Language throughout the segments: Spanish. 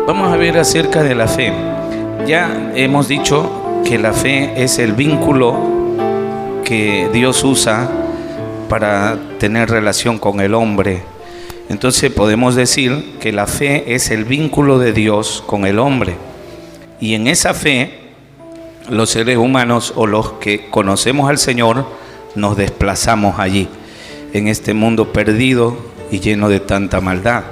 Vamos a ver acerca de la fe. Ya hemos dicho que la fe es el vínculo que Dios usa para tener relación con el hombre. Entonces podemos decir que la fe es el vínculo de Dios con el hombre. Y en esa fe, los seres humanos o los que conocemos al Señor, nos desplazamos allí, en este mundo perdido y lleno de tanta maldad.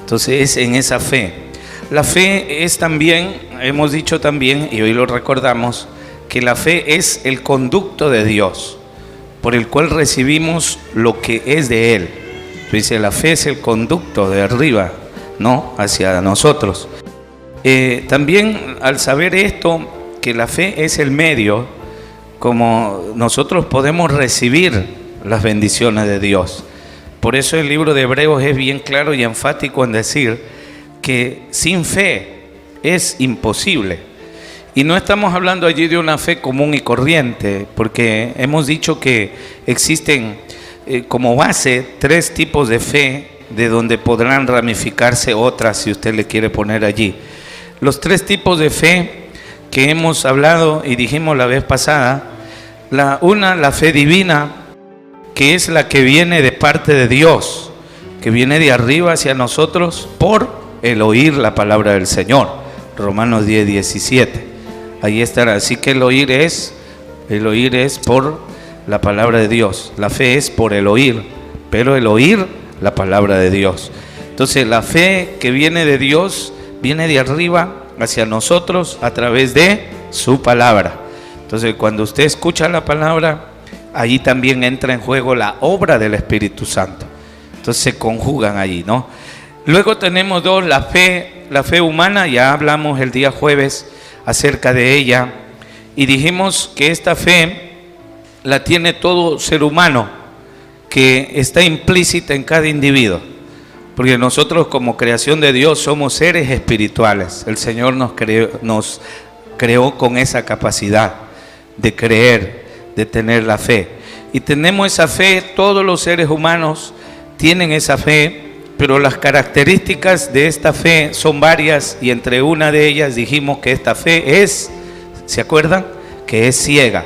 Entonces es en esa fe. La fe es también, hemos dicho también, y hoy lo recordamos, que la fe es el conducto de Dios, por el cual recibimos lo que es de Él. Dice, la fe es el conducto de arriba, ¿no?, hacia nosotros. También al saber esto, que la fe es el medio, como nosotros podemos recibir las bendiciones de Dios. Por eso el libro de Hebreos es bien claro y enfático en decir que sin fe es imposible. Y no estamos hablando allí de una fe común y corriente, porque hemos dicho que existen como base 3 tipos de fe, de donde podrán ramificarse otras si usted le quiere poner allí. Los 3 tipos de fe que hemos hablado y dijimos la vez pasada, la fe divina, que es la que viene de parte de Dios, que viene de arriba hacia nosotros por el oír la palabra del Señor. Romanos 10:17. Ahí estará. Así que el oír es por la palabra de Dios. La fe es por el oír, pero el oír la palabra de Dios. Entonces la fe que viene de Dios viene de arriba hacia nosotros a través de su palabra. Entonces cuando usted escucha la palabra, allí también entra en juego la obra del Espíritu Santo. Entonces se conjugan allí, ¿no? Luego tenemos 2, la fe humana. Ya hablamos el día jueves acerca de ella y dijimos que esta fe la tiene todo ser humano, que está implícita en cada individuo. Porque nosotros como creación de Dios somos seres espirituales. El Señor nos creó con esa capacidad de creer, de tener la fe. Y tenemos esa fe, todos los seres humanos tienen esa fe, pero las características de esta fe son varias y entre una de ellas dijimos que esta fe es, ¿se acuerdan?, que es ciega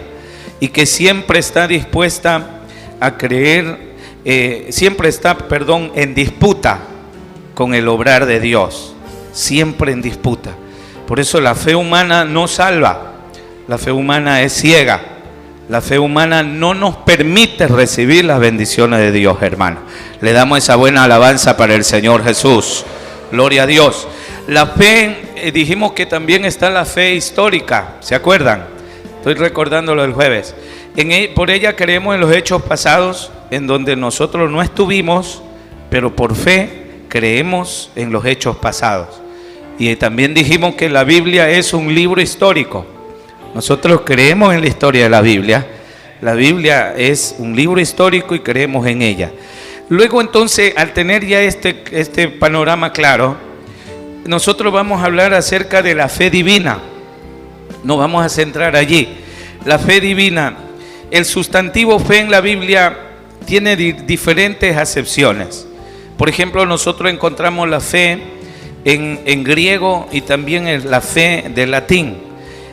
y que siempre está dispuesta a creer. Siempre está, en disputa con el obrar de Dios, siempre en disputa. Por eso la fe humana no salva, la fe humana es ciega, la fe humana no nos permite recibir las bendiciones de Dios, hermano. Le damos esa buena alabanza para el Señor Jesús, gloria a Dios. La fe, dijimos que también está la fe histórica, ¿se acuerdan? Estoy recordándolo el jueves. Por ella creemos en los hechos pasados, en donde nosotros no estuvimos, pero por fe creemos en los hechos pasados. Y también dijimos que la Biblia es un libro histórico. Nosotros creemos en la historia de la Biblia. La Biblia es un libro histórico y creemos en ella. Luego entonces, al tener ya este panorama claro, nosotros vamos a hablar acerca de la fe divina. Nos vamos a centrar allí. La fe divina. El sustantivo fe en la Biblia tiene diferentes acepciones. Por ejemplo, nosotros encontramos la fe en griego y también en la fe de latín.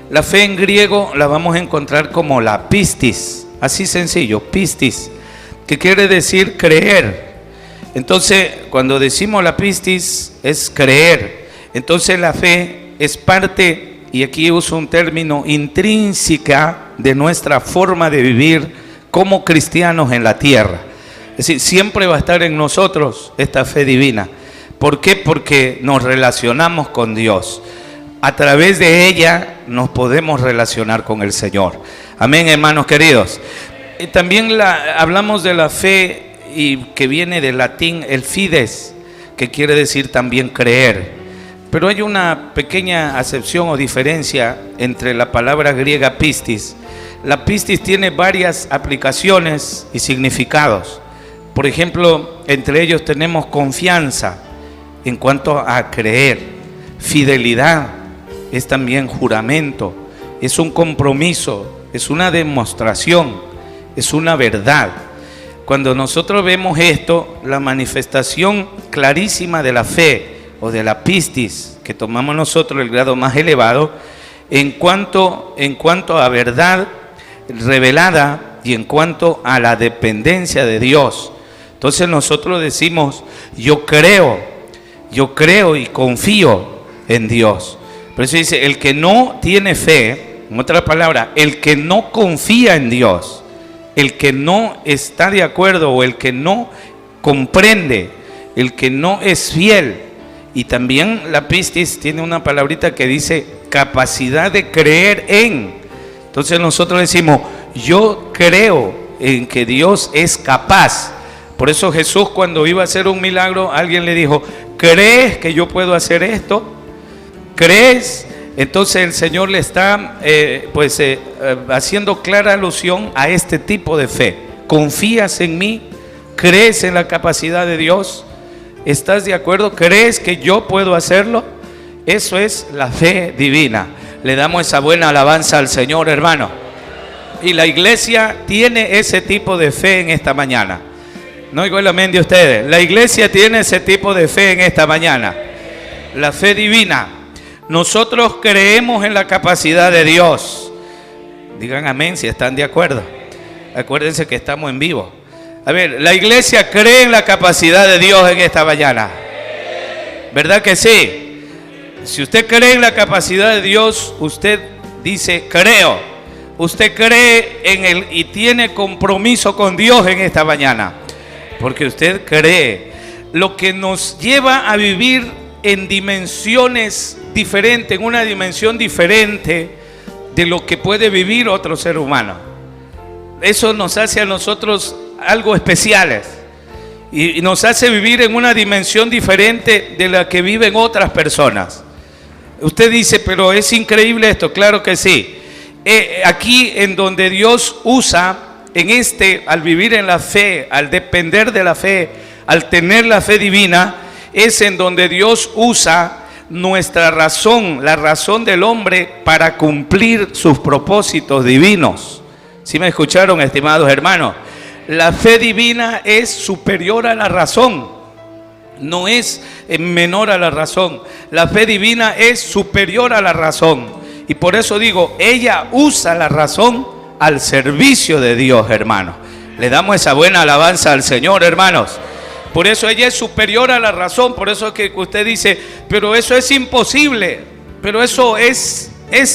La fe en griego la vamos a encontrar como la pistis, así sencillo, pistis, que quiere decir creer. Entonces, cuando decimos la pistis, es creer. Entonces la fe es parte, y aquí uso un término, intrínseca de nuestra forma de vivir como cristianos en la tierra. Es decir, siempre va a estar en nosotros esta fe divina. ¿Por qué? Porque nos relacionamos con Dios. A través de ella nos podemos relacionar con el Señor. Amén, hermanos queridos. Y también hablamos de la fe y que viene del latín el fides, que quiere decir también creer. Pero hay una pequeña acepción o diferencia entre la palabra griega pistis. La pistis tiene varias aplicaciones y significados. Por ejemplo, entre ellos tenemos confianza en cuanto a creer. Fidelidad es también juramento, es un compromiso, es una demostración, es una verdad. Cuando nosotros vemos esto, la manifestación clarísima de la fe o de la pistis, que tomamos nosotros el grado más elevado, en cuanto a verdad revelada y en cuanto a la dependencia de Dios. Entonces nosotros decimos, yo creo y confío en Dios. Por eso dice, el que no tiene fe, en otras palabras, el que no confía en Dios, el que no está de acuerdo o el que no comprende, el que no es fiel. Y también la pistis tiene una palabrita que dice capacidad de creer en. Entonces nosotros decimos, yo creo en que Dios es capaz. Por eso Jesús, cuando iba a hacer un milagro, alguien le dijo, ¿crees que yo puedo hacer esto? ¿Crees? Entonces el Señor le está haciendo clara alusión a este tipo de fe. ¿Confías en mí? ¿Crees en la capacidad de Dios? ¿Estás de acuerdo? ¿Crees que yo puedo hacerlo? Eso es la fe divina. Le damos esa buena alabanza al Señor, hermano. Y la iglesia tiene ese tipo de fe en esta mañana. No oigo el amén de ustedes. La iglesia tiene ese tipo de fe en esta mañana. La fe divina. Nosotros creemos en la capacidad de Dios. Digan amén si están de acuerdo. Acuérdense que estamos en vivo. A ver, la iglesia cree en la capacidad de Dios en esta mañana. ¿Verdad que sí? Si usted cree en la capacidad de Dios, usted dice, creo. Usted cree en Él y tiene compromiso con Dios en esta mañana. Porque usted cree. Lo que nos lleva a vivir en dimensiones diferentes, en una dimensión diferente de lo que puede vivir otro ser humano. Eso nos hace a nosotros algo especiales y nos hace vivir en una dimensión diferente de la que viven otras personas. Usted dice, pero es increíble esto. Claro que sí. Aquí en donde Dios usa, al vivir en la fe, al depender de la fe, al tener la fe divina, es en donde Dios usa nuestra razón, la razón del hombre, para cumplir sus propósitos divinos. ¿Sí me escucharon, estimados hermanos? La fe divina es superior a la razón, no es menor a la razón. La fe divina es superior a la razón. Y por eso digo, ella usa la razón al servicio de Dios, hermano. Le damos esa buena alabanza al Señor, hermanos. Por eso ella es superior a la razón. Por eso es que usted dice, pero eso es imposible, pero eso es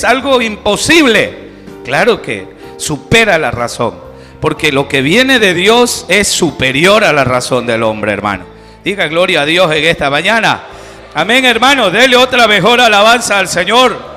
algo imposible. Claro que supera la razón, porque lo que viene de Dios es superior a la razón del hombre, hermano. Diga gloria a Dios en esta mañana. Amén, hermano. Dele otra mejor alabanza al Señor.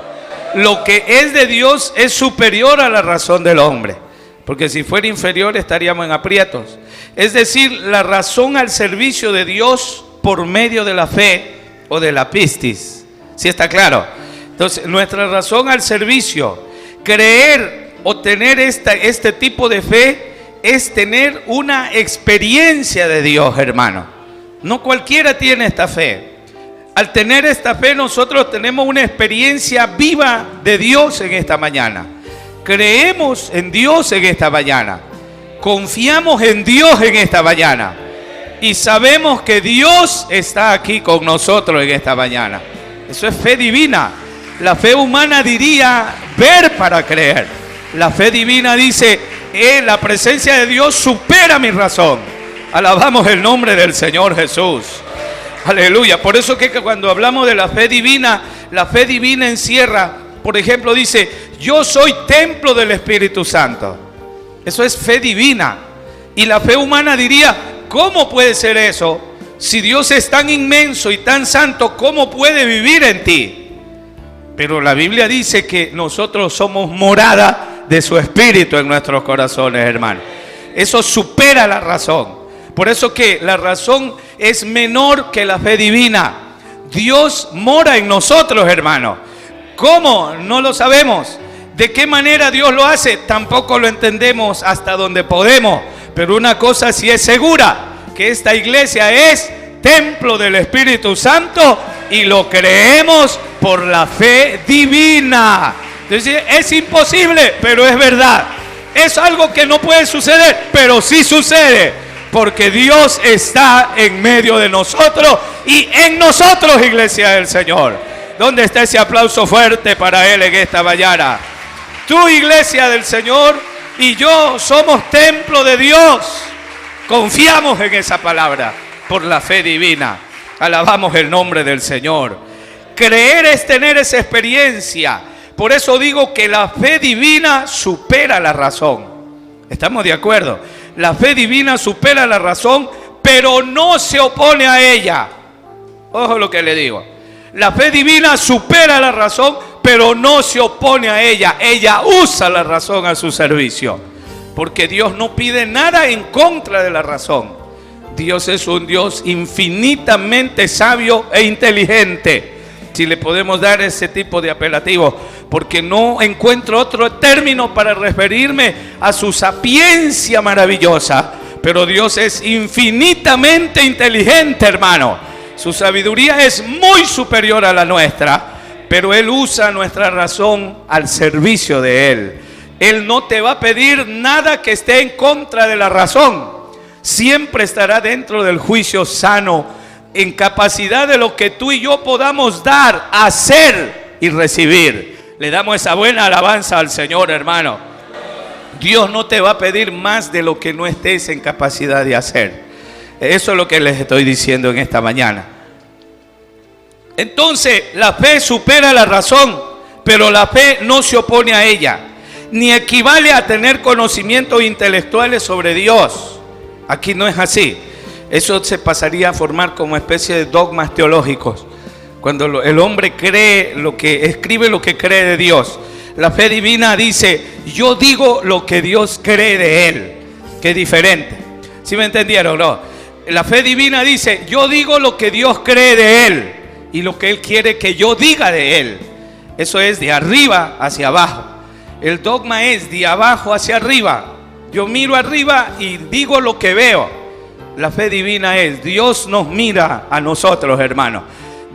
Lo que es de Dios es superior a la razón del hombre, porque si fuera inferior estaríamos en aprietos. Es decir, la razón al servicio de Dios por medio de la fe o de la pistis. ¿Sí está claro? Entonces, nuestra razón al servicio, creer o tener este tipo de fe, es tener una experiencia de Dios, hermano. No cualquiera tiene esta fe. Al tener esta fe, nosotros tenemos una experiencia viva de Dios en esta mañana. Creemos en Dios en esta mañana. Confiamos en Dios en esta mañana. Y sabemos que Dios está aquí con nosotros en esta mañana. Eso es fe divina. La fe humana diría ver para creer. La fe divina dice, la presencia de Dios supera mi razón. Alabamos el nombre del Señor Jesús. Aleluya. Por eso que cuando hablamos de la fe divina encierra, por ejemplo, dice, yo soy templo del Espíritu Santo. Eso es fe divina. Y la fe humana diría, ¿cómo puede ser eso? Si Dios es tan inmenso y tan santo, ¿cómo puede vivir en ti? Pero la Biblia dice que nosotros somos morada de su Espíritu en nuestros corazones, hermano. Eso supera la razón. Por eso que la razón es menor que la fe divina. Dios mora en nosotros, hermano. ¿Cómo? No lo sabemos. ¿De qué manera Dios lo hace? Tampoco lo entendemos hasta donde podemos. Pero una cosa sí es segura, que esta iglesia es templo del Espíritu Santo y lo creemos por la fe divina. Entonces, es imposible, pero es verdad. Es algo que no puede suceder, pero sí sucede. porque Dios está en medio de nosotros y en nosotros, iglesia del Señor. ¿Dónde está ese aplauso fuerte para Él en esta mañana? Tú, iglesia del Señor, y yo somos templo de Dios. Confiamos en esa palabra por la fe divina. Alabamos el nombre del Señor. Creer es tener esa experiencia. Por eso digo que la fe divina supera la razón. ¿Estamos de acuerdo? La fe divina supera la razón, pero no se opone a ella. Ojo lo que le digo. La fe divina supera la razón, pero no se opone a ella. Ella usa la razón a su servicio. Porque Dios no pide nada en contra de la razón. Dios es un Dios infinitamente sabio e inteligente, si le podemos dar ese tipo de apelativo, porque no encuentro otro término para referirme a su sapiencia maravillosa. Pero Dios es infinitamente inteligente, hermano. Su sabiduría es muy superior a la nuestra, pero Él usa nuestra razón al servicio de Él. Él no te va a pedir nada que esté en contra de la razón. Siempre estará dentro del juicio sano, en capacidad de lo que tú y yo podamos dar, hacer y recibir. Le damos esa buena alabanza al Señor, hermano. Dios no te va a pedir más de lo que no estés en capacidad de hacer. Eso es lo que les estoy diciendo en esta mañana. Entonces, la fe supera la razón, pero la fe no se opone a ella, ni equivale a tener conocimientos intelectuales sobre Dios. Aquí no es así. Eso se pasaría a formar como especie de dogmas teológicos. Cuando el hombre cree lo que escribe, lo que cree de Dios. La fe divina dice, yo digo lo que Dios cree de Él. Que es diferente. ¿Sí me entendieron? No. La fe divina dice, yo digo lo que Dios cree de Él y lo que Él quiere que yo diga de Él. Eso es de arriba hacia abajo. El dogma es de abajo hacia arriba. Yo miro arriba y digo lo que veo. La fe divina es, Dios nos mira a nosotros, hermanos.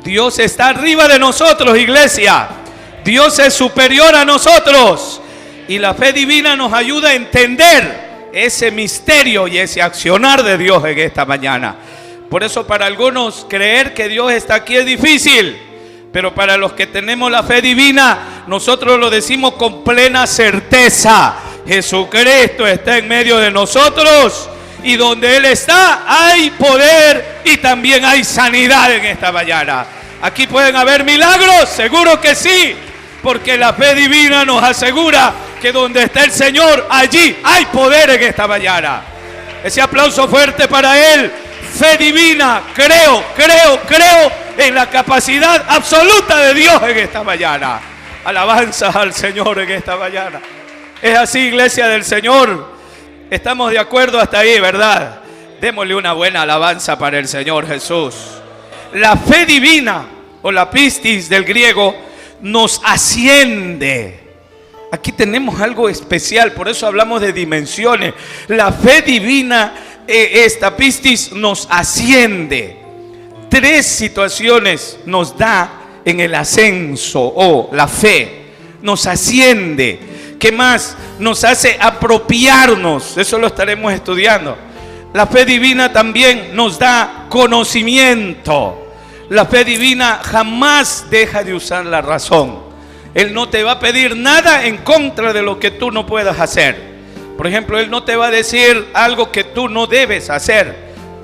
Dios está arriba de nosotros, iglesia. Dios es superior a nosotros. Y la fe divina nos ayuda a entender ese misterio y ese accionar de Dios en esta mañana. Por eso para algunos creer que Dios está aquí es difícil. Pero para los que tenemos la fe divina, nosotros lo decimos con plena certeza. Jesucristo está en medio de nosotros. Y donde Él está, hay poder y también hay sanidad en esta mañana. Aquí pueden haber milagros, seguro que sí. Porque la fe divina nos asegura que donde está el Señor, allí hay poder en esta mañana. Ese aplauso fuerte para Él. Fe divina, creo en la capacidad absoluta de Dios en esta mañana. Alabanzas al Señor en esta mañana. Es así, iglesia del Señor. Estamos de acuerdo hasta ahí, ¿verdad? Démosle una buena alabanza para el Señor Jesús. La fe divina, o la pistis del griego, nos asciende. Aquí tenemos algo especial, por eso hablamos de dimensiones. La fe divina, esta pistis, nos asciende. 3 situaciones nos da en el ascenso, o la fe. Nos asciende. ¿Qué más? Nos hace apropiarnos. Eso lo estaremos estudiando. La fe divina también nos da conocimiento. La fe divina jamás deja de usar la razón. Él no te va a pedir nada en contra de lo que tú no puedas hacer. Por ejemplo, Él no te va a decir algo que tú no debes hacer.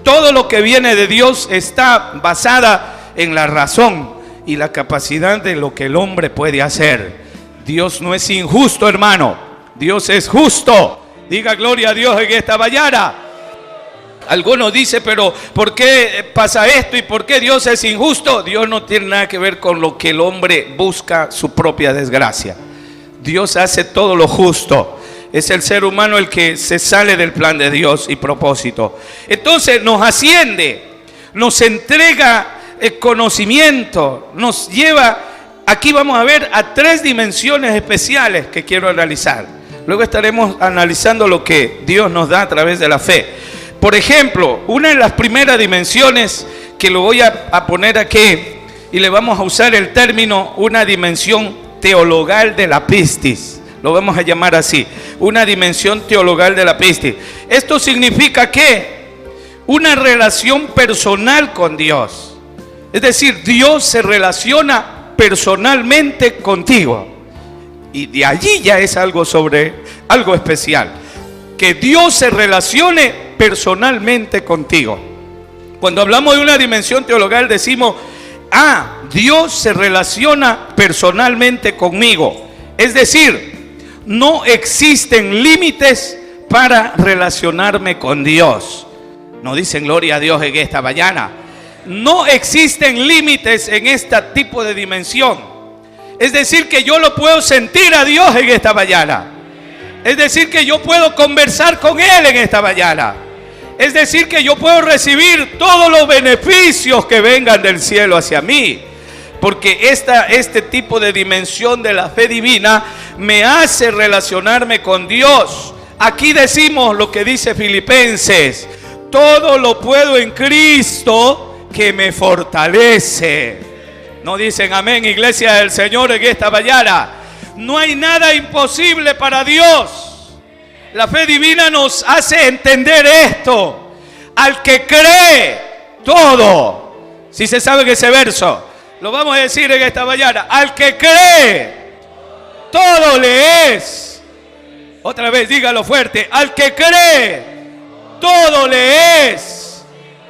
Todo lo que viene de Dios está basada en la razón y la capacidad de lo que el hombre puede hacer. Dios no es injusto, hermano. Dios es justo. Diga gloria a Dios en esta mañana. Algunos dicen, pero ¿por qué pasa esto y por qué Dios es injusto? Dios no tiene nada que ver con lo que el hombre busca, su propia desgracia. Dios hace todo lo justo. Es el ser humano el que se sale del plan de Dios y propósito. Entonces nos asciende, nos entrega el conocimiento, nos lleva. Aquí vamos a ver a 3 dimensiones especiales que quiero analizar. Luego estaremos analizando lo que Dios nos da a través de la fe. Por ejemplo, una de las primeras dimensiones que lo voy a poner aquí, y le vamos a usar el término, una dimensión teologal de la pistis. Lo vamos a llamar así, una dimensión teologal de la pistis. Esto significa que una relación personal con Dios. Es decir, Dios se relaciona personalmente contigo. Y de allí ya es algo especial. Que Dios se relacione personalmente contigo. Cuando hablamos de una dimensión teologal decimos, Dios se relaciona personalmente conmigo. Es decir, no existen límites para relacionarme con Dios. No dicen gloria a Dios en esta mañana. No existen límites en este tipo de dimensión. Es decir, que yo lo puedo sentir a Dios en esta mañana. Es decir, que yo puedo conversar con Él en esta mañana. Es decir, que yo puedo recibir todos los beneficios que vengan del cielo hacia mí. Porque este tipo de dimensión de la fe divina me hace relacionarme con Dios. Aquí decimos lo que dice Filipenses: todo lo puedo en Cristo que me fortalece. ¿No dicen amén, iglesia del Señor, en esta mañana? No hay nada imposible para Dios. La fe divina nos hace entender esto. Al que cree, todo. Si se sabe que ese verso lo vamos a decir en esta mañana: al que cree, todo le es. Otra vez, dígalo fuerte: al que cree, todo le es.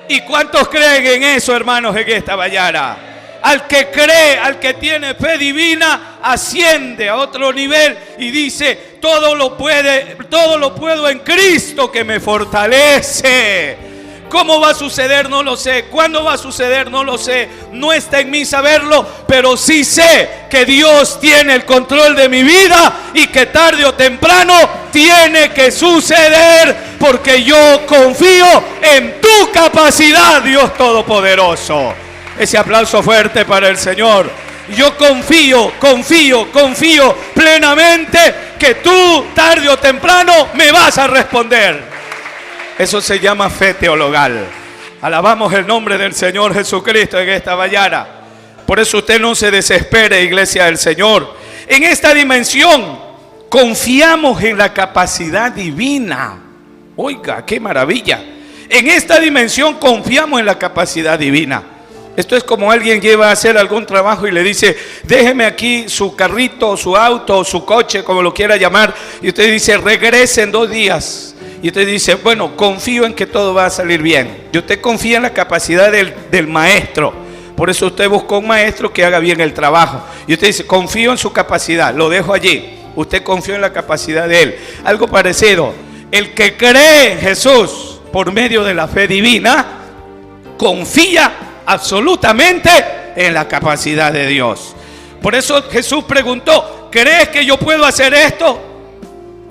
¿Y cuántos creen en eso, hermanos, en esta mañana? Al que cree, al que tiene fe divina, asciende a otro nivel y dice: todo lo puedo en Cristo que me fortalece. ¿Cómo va a suceder? No lo sé. ¿Cuándo va a suceder? No lo sé. No está en mí saberlo, pero sí sé que Dios tiene el control de mi vida y que tarde o temprano tiene que suceder, porque yo confío en tu capacidad, Dios Todopoderoso. Ese aplauso fuerte para el Señor. Yo confío plenamente que tú tarde o temprano me vas a responder. Eso se llama fe teologal. Alabamos el nombre del Señor Jesucristo en esta mañana. Por eso usted no se desespere, iglesia del Señor. En esta dimensión confiamos en la capacidad divina. Oiga, qué maravilla. En esta dimensión confiamos en la capacidad divina. Esto es como alguien lleva a hacer algún trabajo y le dice: déjeme aquí su carrito, su auto, su coche, como lo quiera llamar. Y usted dice: regrese en 2 días. Y usted dice: bueno, confío en que todo va a salir bien. Y usted confía en la capacidad del maestro. Por eso usted busca un maestro que haga bien el trabajo. Y usted dice: confío en su capacidad, lo dejo allí. Usted confía en la capacidad de él. Algo parecido. El que cree en Jesús por medio de la fe divina, confía absolutamente en la capacidad de Dios. Por eso Jesús preguntó: ¿crees que yo puedo hacer esto?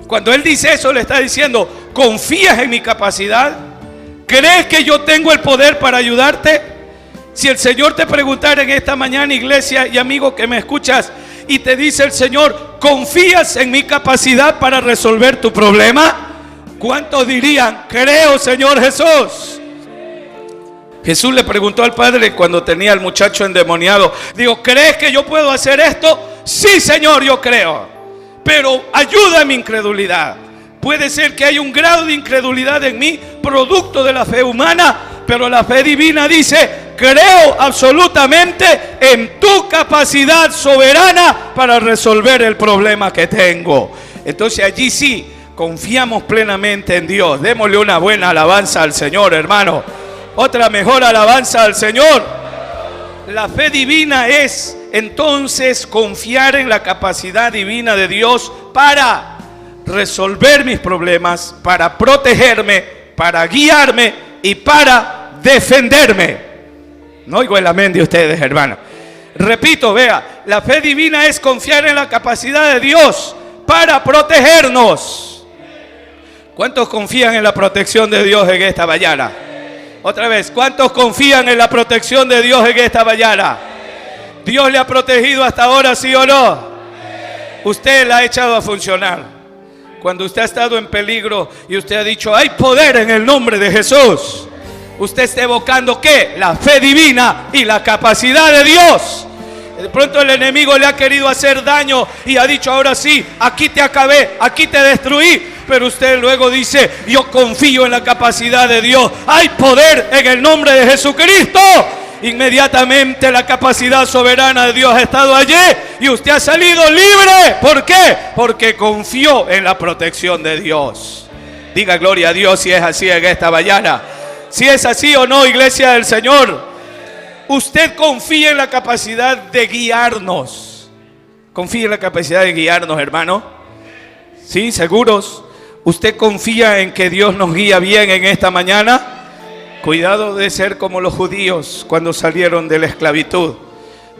Cuando Él dice eso, le está diciendo: ¿confías en mi capacidad? ¿Crees que yo tengo el poder para ayudarte? Si el Señor te preguntara en esta mañana, iglesia y amigo que me escuchas, y te dice el Señor: ¿confías en mi capacidad para resolver tu problema? ¿Cuántos dirían: creo, Señor Jesús? Jesús le preguntó al Padre cuando tenía al muchacho endemoniado: digo, ¿crees que yo puedo hacer esto? Sí, Señor, yo creo, pero ayuda a mi incredulidad. Puede ser que haya un grado de incredulidad en mí, producto de la fe humana, pero la fe divina dice: creo absolutamente en tu capacidad soberana para resolver el problema que tengo. Entonces allí sí confiamos plenamente en Dios. Démosle una buena alabanza al Señor, hermano. Otra mejor alabanza al Señor. La fe divina es entonces confiar en la capacidad divina de Dios para resolver mis problemas, para protegerme, para guiarme y para defenderme. No oigo el amén de ustedes, hermanos. Repito, vea, la fe divina es confiar en la capacidad de Dios para protegernos. ¿Cuántos confían en la protección de Dios en esta mañana? Otra vez, ¿cuántos confían en la protección de Dios en esta mañana? ¿Dios le ha protegido hasta ahora, sí o no? Usted la ha echado a funcionar. Cuando usted ha estado en peligro y usted ha dicho: hay poder en el nombre de Jesús, usted está evocando ¿qué? La fe divina y la capacidad de Dios. De pronto el enemigo le ha querido hacer daño y ha dicho: ahora sí, aquí te acabé, aquí te destruí. pero usted luego dice, yo confío en la capacidad de Dios. Hay poder en el nombre de Jesucristo. Inmediatamente la capacidad soberana de Dios ha estado allí y usted ha salido libre. ¿Por qué? Porque confió en la protección de Dios. Diga gloria a Dios si es así en esta mañana. Si es así o no, iglesia del Señor. Usted confía en la capacidad de guiarnos. Confía en la capacidad de guiarnos, hermano. ¿Sí? ¿Seguros? ¿Usted confía en que Dios nos guía bien en esta mañana? Cuidado de ser como los judíos cuando salieron de la esclavitud.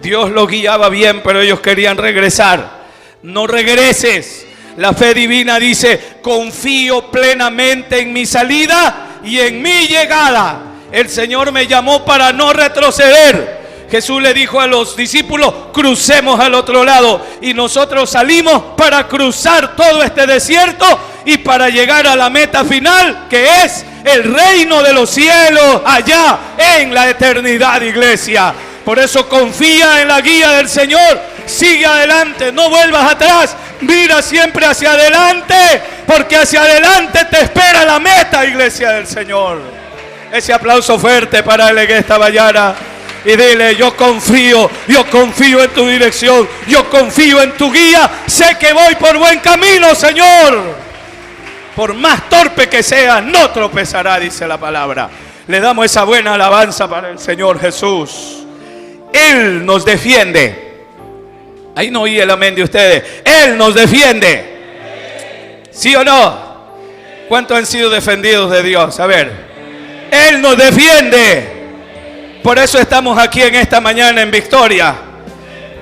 Dios los guiaba bien, pero ellos querían regresar. No regreses. La fe divina dice, confío plenamente en mi salida y en mi llegada. El Señor me llamó para no retroceder. Jesús le dijo a los discípulos, crucemos al otro lado. Y nosotros salimos para cruzar todo este desierto y para llegar a la meta final, que es el reino de los cielos, allá en la eternidad, iglesia. Por eso confía en la guía del Señor. Sigue adelante, no vuelvas atrás. Mira siempre hacia adelante, porque hacia adelante te espera la meta, iglesia del Señor. Ese aplauso fuerte para él en esta mañana. Y dile, yo confío en tu dirección, yo confío en tu guía, sé que voy por buen camino, Señor. Por más torpe que sea, no tropezará, dice la palabra. Le damos esa buena alabanza para el Señor Jesús. Él nos defiende. Ahí no oí el amén de ustedes. Él nos defiende. ¿Sí o no? ¿Cuántos han sido defendidos de Dios? A ver. Él nos defiende. Por eso estamos aquí en esta mañana en victoria.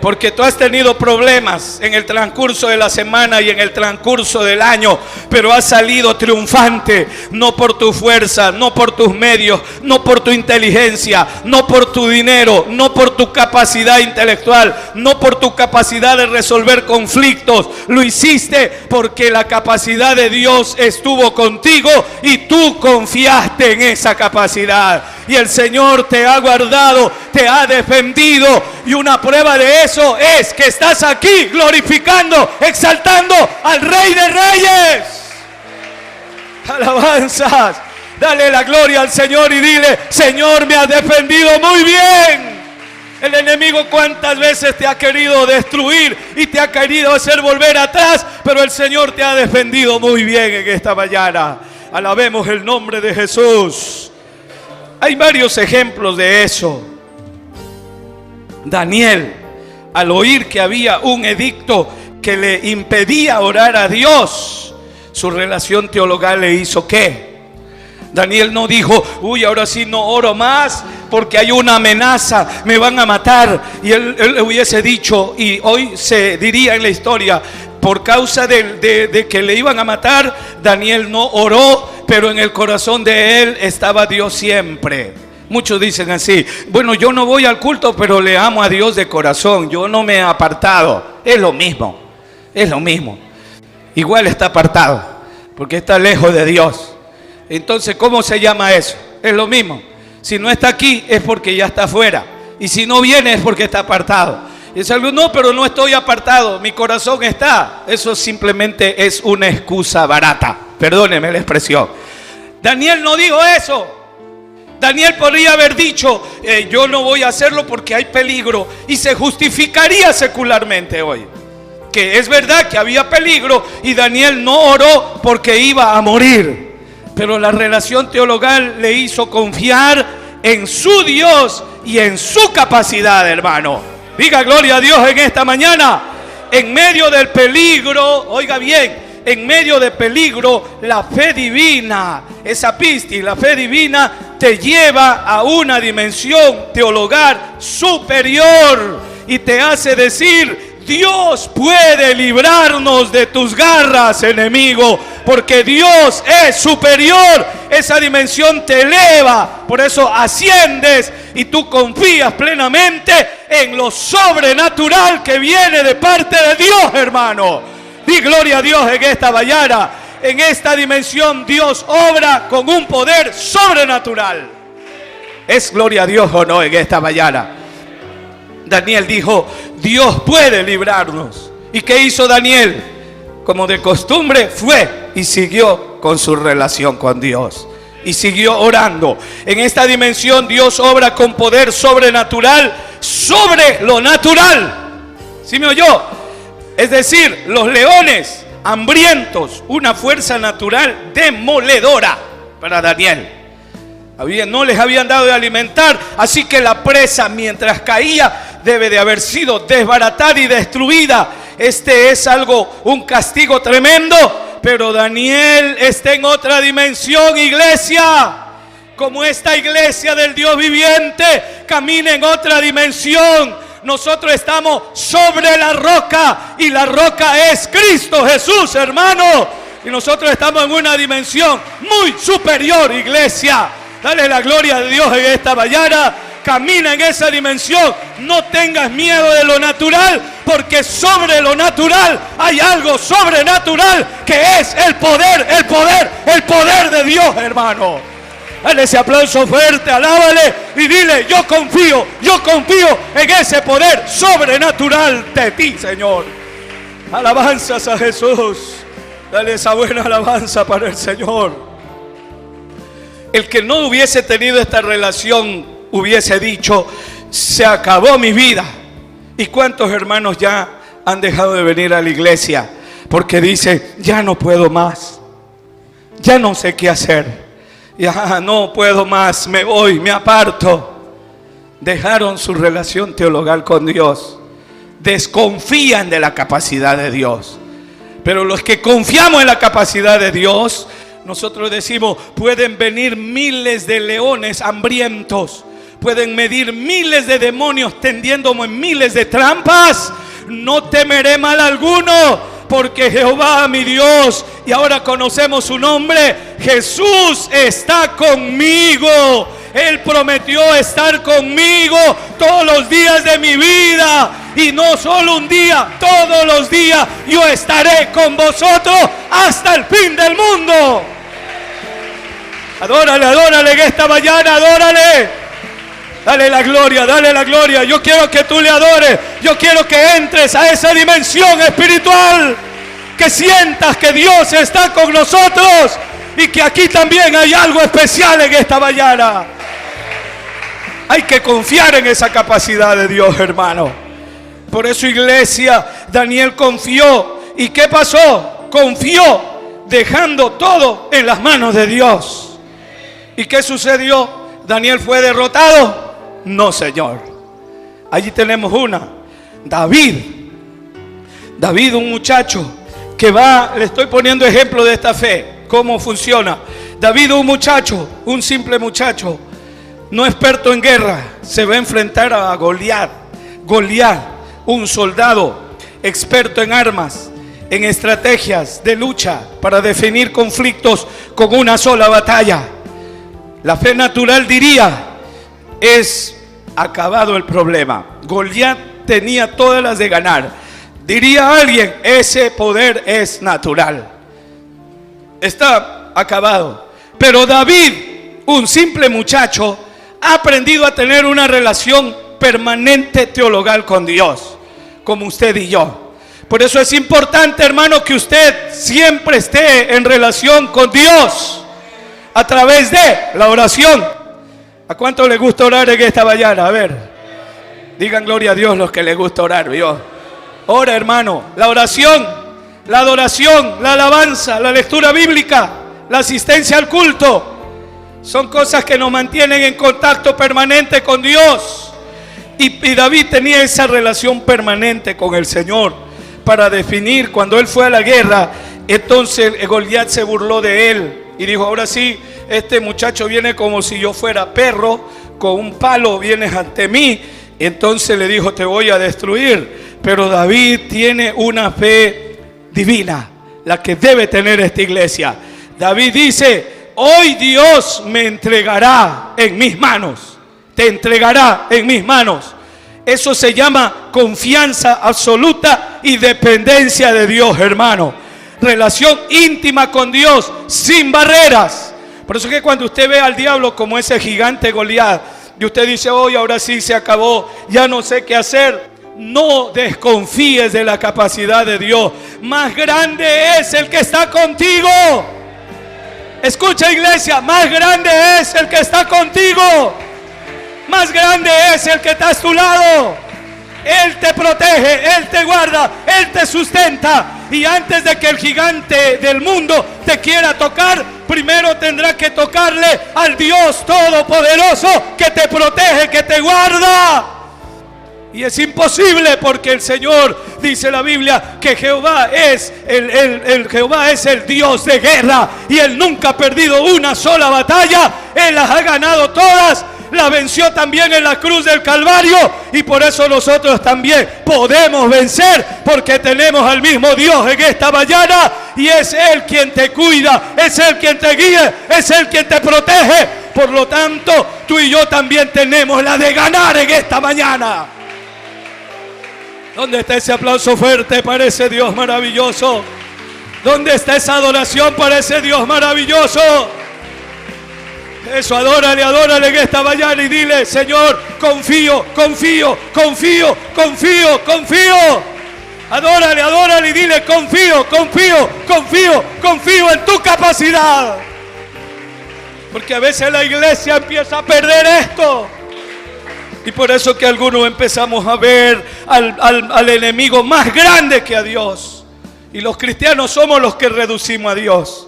Porque tú has tenido problemas en el transcurso de la semana y en el transcurso del año, pero has salido triunfante, no por tu fuerza, no por tus medios, no por tu inteligencia, no por tu dinero, no por tu capacidad intelectual, no por tu capacidad de resolver conflictos. Lo hiciste porque la capacidad de Dios estuvo contigo y tú confiaste en esa capacidad. Y el Señor te ha guardado, te ha defendido. Y una prueba de eso es que estás aquí glorificando, exaltando al Rey de Reyes. Alabanzas. Dale la gloria al Señor y dile, Señor, me has defendido muy bien. El enemigo cuántas veces te ha querido destruir y te ha querido hacer volver atrás, pero el Señor te ha defendido muy bien en esta mañana. Alabemos el nombre de Jesús. Hay varios ejemplos de eso. Daniel, al oír que había un edicto que le impedía orar a Dios, su relación teologal le hizo ¿qué? Daniel no dijo, uy, ahora sí no oro más porque hay una amenaza, me van a matar. Y él hubiese dicho, y hoy se diría en la historia, por causa de que le iban a matar, Daniel no oró, pero en el corazón de él estaba Dios siempre. Muchos dicen así, bueno, yo no voy al culto, pero le amo a Dios de corazón, yo no me he apartado. Es lo mismo. Igual está apartado, porque está lejos de Dios. Entonces, ¿cómo se llama eso? Es lo mismo. Si no está aquí es porque ya está afuera, y si no viene es porque está apartado. Y es algo, no, pero no estoy apartado, mi corazón está. Eso simplemente es una excusa barata. Perdóneme la expresión. Daniel no dijo eso. Daniel podría haber dicho, yo no voy a hacerlo porque hay peligro. Y se justificaría secularmente hoy. Que es verdad que había peligro y Daniel no oró porque iba a morir. Pero la relación teologal le hizo confiar en su Dios y en su capacidad, hermano. Diga gloria a Dios en esta mañana. En medio del peligro, oiga bien, en medio del peligro, la fe divina, esa pisti, la fe divina te lleva a una dimensión teologal superior y te hace decir, Dios puede librarnos de tus garras, enemigo, porque Dios es superior. Esa dimensión te eleva, por eso asciendes y tú confías plenamente en lo sobrenatural que viene de parte de Dios, hermano. Di gloria a Dios en esta mañana. En esta dimensión Dios obra con un poder sobrenatural. ¿Es gloria a Dios o no en esta mañana? Daniel dijo, Dios puede librarnos. ¿Y qué hizo Daniel? Como de costumbre fue y siguió con su relación con Dios. Y siguió orando. En esta dimensión Dios obra con poder sobrenatural sobre lo natural. ¿Sí me oyó? Es decir, los leones hambrientos, una fuerza natural demoledora para Daniel. No les habían dado de alimentar, así que la presa, mientras caía, debe de haber sido desbaratada y destruida. Este es un castigo tremendo, pero Daniel está en otra dimensión, iglesia. Como esta iglesia del Dios viviente camina en otra dimensión. Nosotros estamos sobre la roca y la roca es Cristo Jesús, hermano. Y nosotros estamos en una dimensión muy superior, iglesia. Dale la gloria a Dios en esta mañana. Camina en esa dimensión. No tengas miedo de lo natural, porque sobre lo natural hay algo sobrenatural que es el poder de Dios, hermano. Dale ese aplauso fuerte, alábale y dile: yo confío en ese poder sobrenatural de ti, Señor. Alabanzas a Jesús. Dale esa buena alabanza para el Señor. El que no hubiese tenido esta relación hubiese dicho: se acabó mi vida. ¿Y cuántos hermanos ya han dejado de venir a la iglesia porque dice: ya no puedo más, ya no sé qué hacer, ya no puedo más, me voy, me aparto? Dejaron su relación teologal con Dios, desconfían de la capacidad de Dios. Pero los que confiamos en la capacidad de Dios, nosotros decimos: pueden venir miles de leones hambrientos, pueden medir miles de demonios tendiéndome en miles de trampas, no temeré mal alguno, porque Jehová mi Dios, y ahora conocemos su nombre, Jesús está conmigo. Él prometió estar conmigo todos los días de mi vida. Y no solo un día, todos los días yo estaré con vosotros hasta el fin del mundo. Adórale, adórale en esta mañana, adórale. Dale la gloria, dale la gloria. Yo quiero que tú le adores. Yo quiero que entres a esa dimensión espiritual. Que sientas que Dios está con nosotros y que aquí también hay algo especial en esta mañana. Hay que confiar en esa capacidad de Dios, hermano. Por eso, iglesia, Daniel confió. ¿Y qué pasó? Confió, dejando todo en las manos de Dios. ¿Y qué sucedió? ¿Daniel fue derrotado? No, Señor. Allí tenemos una. David, un muchacho que le estoy poniendo ejemplo de esta fe, cómo funciona. David, un muchacho, un simple muchacho, no experto en guerra, se va a enfrentar a Goliat. Goliat, un soldado experto en armas, en estrategias de lucha para definir conflictos con una sola batalla. La fe natural diría: es acabado el problema. Goliat tenía todas las de ganar. Diría alguien: ese poder es natural, está acabado. Pero David, un simple muchacho, ha aprendido a tener una relación permanente teologal con Dios, como usted y yo. Por eso es importante, hermano, que usted siempre esté en relación con Dios a través de la oración. ¿A cuánto le gusta orar en esta mañana? A ver, digan gloria a Dios los que les gusta orar, ¿vio? Ora, hermano. La oración, la adoración, la alabanza, la lectura bíblica, la asistencia al culto, son cosas que nos mantienen en contacto permanente con Dios. Y David tenía esa relación permanente con el Señor para definir cuando él fue a la guerra. Entonces Goliat se burló de él y dijo: ahora sí, este muchacho viene como si yo fuera perro, con un palo vienes ante mí. Entonces le dijo: te voy a destruir. Pero David tiene una fe divina, la que debe tener esta iglesia. David dice: hoy Dios me entregará en mis manos, te entregará en mis manos. Eso se llama confianza absoluta y dependencia de Dios, hermano. Relación íntima con Dios, sin barreras. Por eso es que cuando usted ve al diablo como ese gigante Goliat, y usted dice: hoy ahora sí se acabó, ya no sé qué hacer. No desconfíes de la capacidad de Dios. Más grande es el que está contigo. Escucha, iglesia, más grande es el que está contigo. Más grande es el que está a tu lado. Él te protege, Él te guarda, Él te sustenta. Y antes de que el gigante del mundo te quiera tocar, primero tendrá que tocarle al Dios Todopoderoso que te protege, que te guarda. Y es imposible porque el Señor, dice la Biblia, que Jehová es Jehová es el Dios de guerra. Y Él nunca ha perdido una sola batalla. Él las ha ganado todas. La venció también en la cruz del Calvario. Y por eso nosotros también podemos vencer, porque tenemos al mismo Dios en esta mañana. Y es Él quien te cuida, es Él quien te guía, es Él quien te protege. Por lo tanto, tú y yo también tenemos la de ganar en esta mañana. ¿Dónde está ese aplauso fuerte para ese Dios maravilloso? ¿Dónde está esa adoración para ese Dios maravilloso? Eso, adórale, adórale en esta mañana y dile: Señor, confío, confío, confío, confío, confío. Adórale, adórale y dile: confío, confío, confío, confío en tu capacidad. Porque a veces la iglesia empieza a perder esto. Y por eso que algunos empezamos a ver al enemigo más grande que a Dios. Y los cristianos somos los que reducimos a Dios.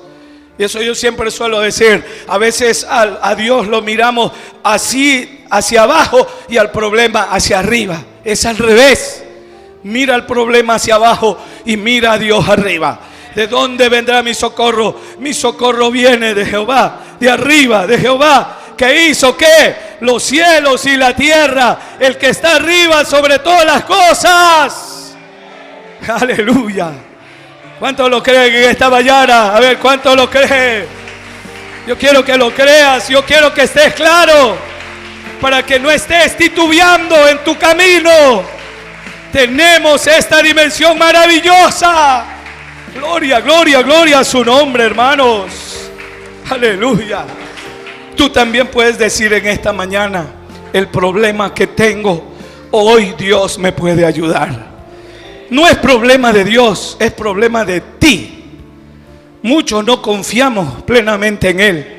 Y eso yo siempre suelo decir. A veces a Dios lo miramos así hacia abajo y al problema hacia arriba. Es al revés. Mira el problema hacia abajo y mira a Dios arriba. ¿De dónde vendrá mi socorro? Mi socorro viene de Jehová, de arriba, de Jehová. ¿Qué hizo qué? Los cielos y la tierra, el que está arriba sobre todas las cosas. Aleluya. ¿Cuántos lo creen en esta mañana? A ver, ¿cuántos lo creen? Yo quiero que lo creas, yo quiero que estés claro, para que no estés titubeando en tu camino. Tenemos esta dimensión maravillosa. Gloria, gloria, gloria a su nombre, hermanos. Aleluya. Tú también puedes decir en esta mañana: el problema que tengo, hoy Dios me puede ayudar. No es problema de Dios, es problema de ti. Muchos no confiamos plenamente en Él.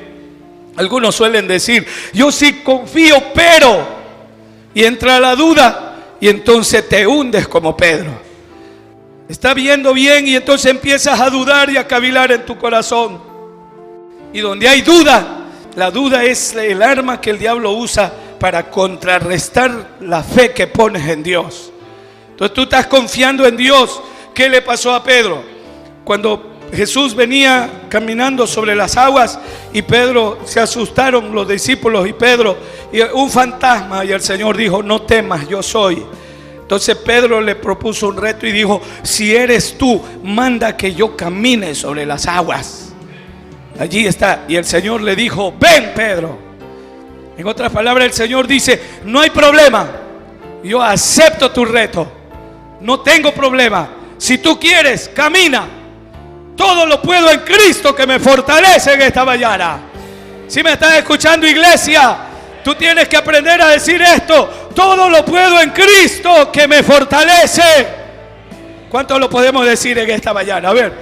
Algunos suelen decir: yo sí confío, pero... Y entra la duda y entonces te hundes como Pedro. Está viendo bien y entonces empiezas a dudar y a cavilar en tu corazón. Y donde hay duda, la duda es el arma que el diablo usa para contrarrestar la fe que pones en Dios. Entonces tú estás confiando en Dios. ¿Qué le pasó a Pedro? Cuando Jesús venía caminando sobre las aguas y Pedro, se asustaron los discípulos y Pedro, y un fantasma, y el Señor dijo: no temas, yo soy. Entonces Pedro le propuso un reto y dijo: si eres tú, manda que yo camine sobre las aguas. Allí está. Y el Señor le dijo: ven, Pedro. En otras palabras, el Señor dice: no hay problema, yo acepto tu reto, no tengo problema. Si tú quieres, camina. Todo lo puedo en Cristo que me fortalece en esta mañana. Si me estás escuchando, iglesia, tú tienes que aprender a decir esto: todo lo puedo en Cristo que me fortalece. ¿Cuánto lo podemos decir en esta mañana? A ver,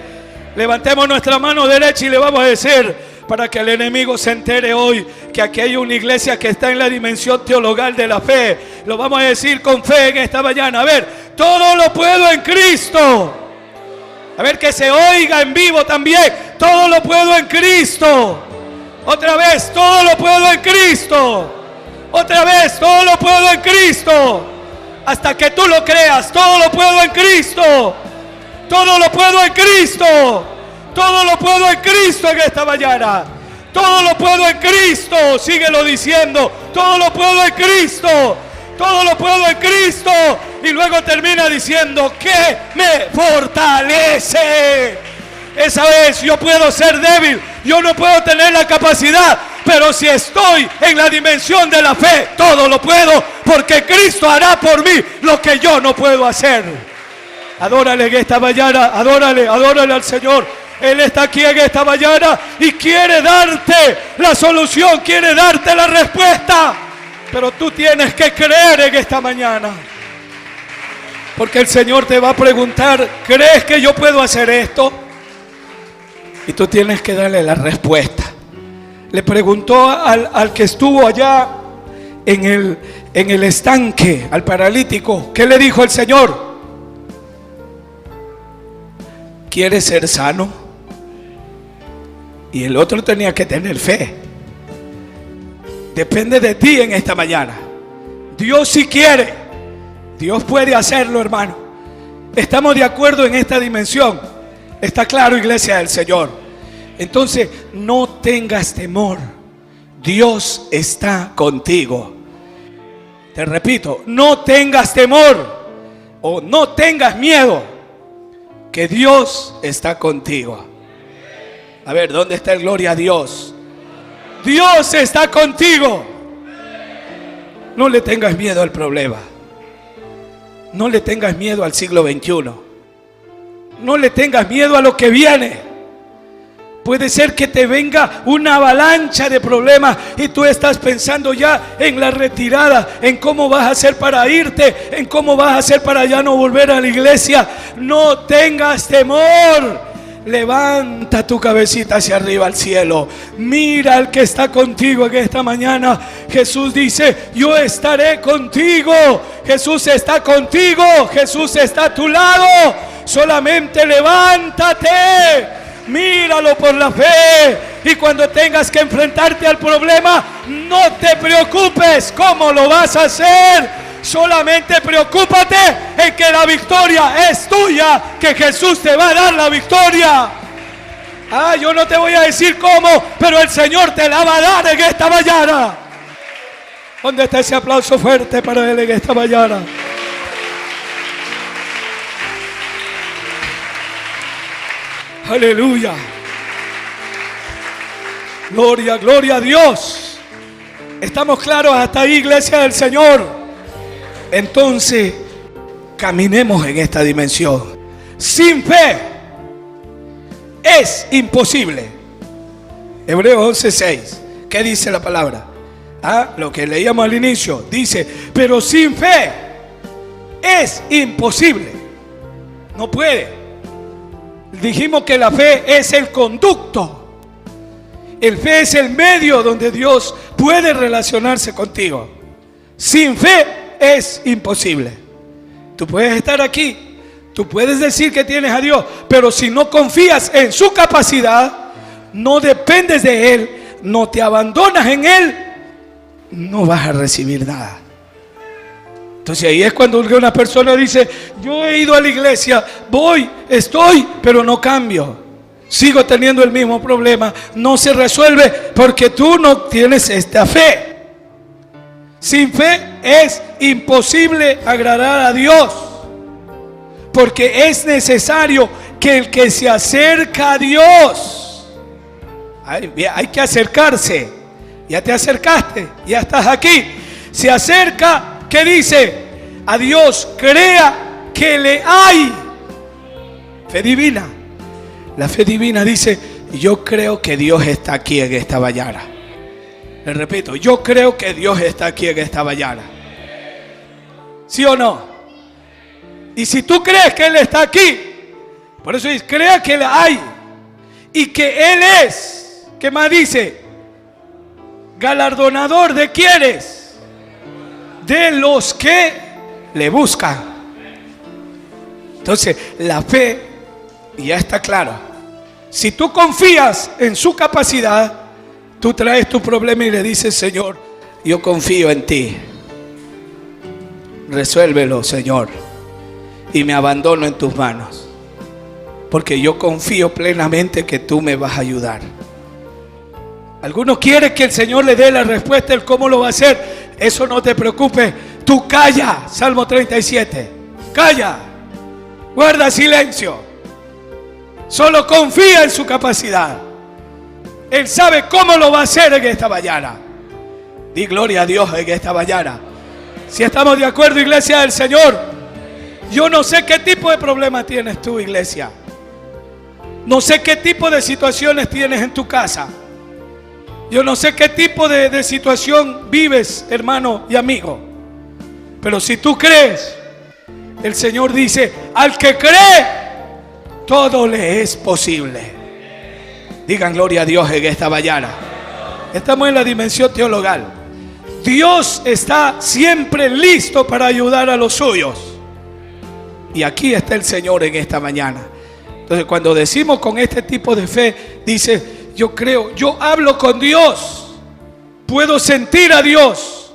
levantemos nuestra mano derecha y le vamos a decir, para que el enemigo se entere hoy, que aquí hay una iglesia que está en la dimensión teologal de la fe. Lo vamos a decir con fe en esta mañana. A ver, todo lo puedo en Cristo. A ver, que se oiga en vivo también: todo lo puedo en Cristo. Otra vez: todo lo puedo en Cristo. Otra vez: todo lo puedo en Cristo. Hasta que tú lo creas: todo lo puedo en Cristo. Todo lo puedo en Cristo. Todo lo puedo en Cristo en esta mañana. Todo lo puedo en Cristo. Síguelo diciendo: todo lo puedo en Cristo. Todo lo puedo en Cristo. Y luego termina diciendo: que me fortalece. Esa vez yo puedo ser débil, yo no puedo tener la capacidad, pero si estoy en la dimensión de la fe, todo lo puedo, porque Cristo hará por mí lo que yo no puedo hacer. Adórale en esta mañana, adórale, adórale al Señor. Él está aquí en esta mañana y quiere darte la solución, quiere darte la respuesta. Pero tú tienes que creer en esta mañana. Porque el Señor te va a preguntar, ¿crees que yo puedo hacer esto? Y tú tienes que darle la respuesta. Le preguntó al que estuvo allá en el estanque, al paralítico, ¿qué le dijo el Señor? ¿Quieres ser sano? Y el otro tenía que tener fe. Depende de ti en esta mañana. Dios si quiere, Dios puede hacerlo, hermano. Estamos de acuerdo en esta dimensión. Está claro, iglesia del Señor. Entonces, no tengas temor. Dios está contigo. Te repito, no tengas temor o no tengas miedo, que Dios está contigo. A ver, ¿dónde está el gloria a Dios? Dios está contigo. No le tengas miedo al problema. No le tengas miedo al siglo XXI. No le tengas miedo a lo que viene. Puede ser que te venga una avalancha de problemas y tú estás pensando ya en la retirada, en cómo vas a hacer para irte, en cómo vas a hacer para ya no volver a la iglesia. No tengas temor. Levanta tu cabecita hacia arriba al cielo. Mira al que está contigo en esta mañana. Jesús dice, yo estaré contigo. Jesús está contigo. Jesús está a tu lado. Solamente levántate. Míralo por la fe. Y cuando tengas que enfrentarte al problema, no te preocupes cómo lo vas a hacer. Solamente preocúpate en que la victoria es tuya, que Jesús te va a dar la victoria. Yo no te voy a decir cómo, pero el Señor te la va a dar en esta mañana. ¿Dónde está ese aplauso fuerte para Él en esta mañana? Aleluya. Gloria, gloria a Dios. ¿Estamos claros hasta ahí, iglesia del Señor? Entonces, caminemos en esta dimensión. Sin fe es imposible. Hebreos 11:6. ¿Qué dice la palabra? Lo que leíamos al inicio. Dice, pero sin fe es imposible. No puede. Dijimos que la fe es el conducto. El fe es el medio donde Dios puede relacionarse contigo. Sin fe es imposible. Tú puedes estar aquí, tú puedes decir que tienes a Dios, pero si no confías en su capacidad, no dependes de Él, no te abandonas en Él, no vas a recibir nada. Entonces ahí es cuando una persona dice, yo he ido a la iglesia, voy, estoy, pero no cambio. Sigo teniendo el mismo problema, no se resuelve porque tú no tienes esta fe. Sin fe es imposible agradar a Dios, porque es necesario que el que se acerca a Dios, hay que acercarse. Ya te acercaste, ya estás aquí. Se acerca, ¿qué dice? A Dios, crea que le hay. Fe divina. La fe divina dice, yo creo que Dios está aquí en esta mañana. Le repito, yo creo que Dios está aquí en esta mañana. ¿Sí o no? Y si tú crees que Él está aquí, por eso dice, crea que Él hay y que Él es, ¿qué más dice? Galardonador de quienes, de los que le buscan. Entonces, la fe ya está clara. Si tú confías en su capacidad, tú traes tu problema y le dices, Señor, yo confío en ti. Resuélvelo, Señor. Y me abandono en tus manos. Porque yo confío plenamente que tú me vas a ayudar. Algunos quieren que el Señor le dé la respuesta, el cómo lo va a hacer. Eso no te preocupes. Tú calla. Salmo 37. Calla. Guarda silencio. Solo confía en su capacidad. Él sabe cómo lo va a hacer en esta mañana. Di gloria a Dios en esta mañana. Si estamos de acuerdo, iglesia del Señor. Yo no sé qué tipo de problema tienes tú, iglesia. No sé qué tipo de situaciones tienes en tu casa. Yo no sé qué tipo de situación vives, hermano y amigo. Pero si tú crees El Señor dice, al que cree, todo le es posible. Digan gloria a Dios en esta mañana. Estamos en la dimensión teologal. Dios está siempre listo para ayudar a los suyos. Y aquí está el Señor en esta mañana. Entonces, cuando decimos con este tipo de fe, dice, yo creo, yo hablo con Dios, puedo sentir a Dios.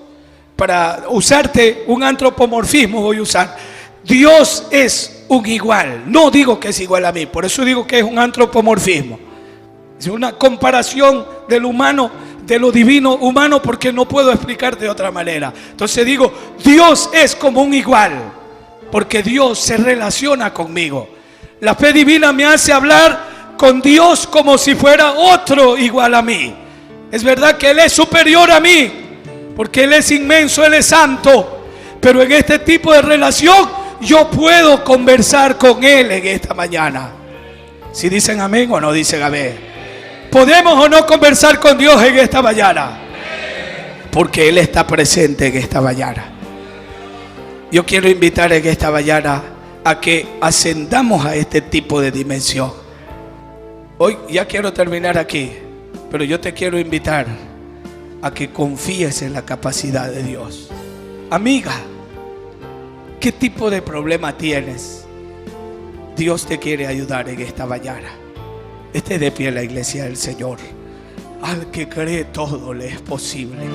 Para usarte un antropomorfismo voy a usar. Dios es un igual. No digo que es igual a mí, por eso digo que es un antropomorfismo. Es una comparación del humano, de lo divino humano, porque no puedo explicar de otra manera. Entonces digo, Dios es como un igual, porque Dios se relaciona conmigo. La fe divina me hace hablar con Dios como si fuera otro igual a mí. Es verdad que Él es superior a mí, porque Él es inmenso, Él es santo. Pero en este tipo de relación yo puedo conversar con Él en esta mañana. Si dicen amén o no dicen amén. ¿Podemos o no conversar con Dios en esta mañana? Porque Él está presente en esta mañana. Yo quiero invitar en esta mañana a que ascendamos a este tipo de dimensión. Hoy ya quiero terminar aquí, pero yo te quiero invitar a que confíes en la capacidad de Dios. Amiga, ¿qué tipo de problema tienes? Dios te quiere ayudar en esta mañana. Esté de pie en la iglesia del Señor. Al que cree, todo le es posible.